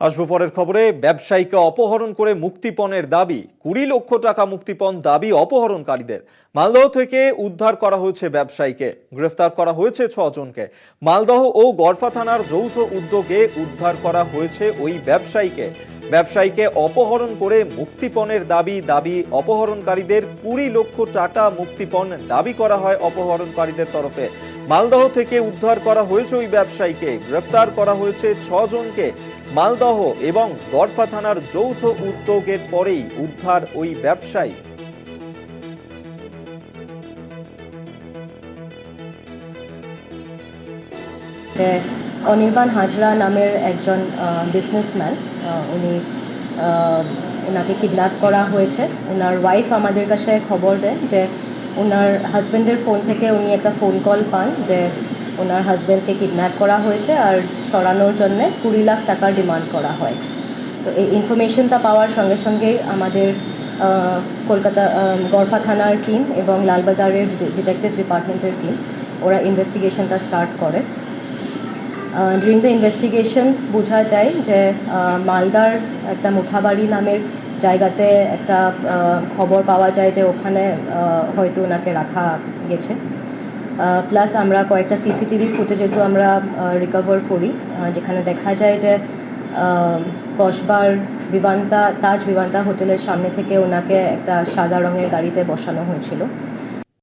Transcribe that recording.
আসবো পরের খবরে। ব্যবসায়ীকে অপহরণ করে মুক্তিপণের দাবি, 20 লক্ষ টাকা মুক্তিপণ দাবি অপহরণকারীদের। মালদহ থেকে উদ্ধার করা হয়েছে ব্যবসায়ীকে, গ্রেফতার করা হয়েছে 6 জনকে। মালদহ ও গড়ফা থানার যৌথ উদ্যোগে উদ্ধার করা হয়েছে ওই ব্যবসায়ীকে অপহরণ করে মুক্তিপণের দাবি অপহরণকারীদের। 20 লক্ষ টাকা মুক্তিপণ দাবি করা হয় অপহরণকারীদের তরফে। মালদহ থেকে উদ্ধার করা হয়েছে ওই ব্যবসায়ীকে, গ্রেফতার করা হয়েছে 6 জনকে। মালদহ এবং গড়ফা থানার যৌথ উদ্যোগের পরেই উদ্ধার ওই ব্যবসায়ী। অনির্বাণ হাজরা নামের একজন বিজনেসম্যান, উনি ওনাকে কিডন্যাপ করা হয়েছে। ওনার ওয়াইফ আমাদের কাছে খবর দেয় যে ওনার হাজব্যান্ডের ফোন থেকে উনি একটা ফোন কল পান যে ওনার হাজব্যান্ডকে কিডন্যাপ করা হয়েছে আর সরানোর জন্য 20 লাখ টাকার ডিমান্ড করা হয়। তো এই ইনফরমেশনটা পাওয়ার সঙ্গে সঙ্গেই আমাদের কলকাতা গড়ফা থানার টিম এবং লালবাজারের ডিটেকটিভ ডিপার্টমেন্টের টিম ওরা ইনভেস্টিগেশনটা স্টার্ট করে। ডিউরিং দ্য ইনভেস্টিগেশন বোঝা যায় যে মালদার একটা মুঠাবাড়ি নামের জায়গাতে একটা খবর পাওয়া যায় যে ওখানে হয়তো ওনাকে রাখা গেছে। প্লাস আমরা কয়েকটা সিসিটিভি ফুটেজেসও আমরা রিকভার করি, যেখানে দেখা যায় যে কসবার তাজ বিবান্তা হোটেলের সামনে থেকে ওনাকে একটা সাদা রঙের গাড়িতে বসানো হয়েছিল।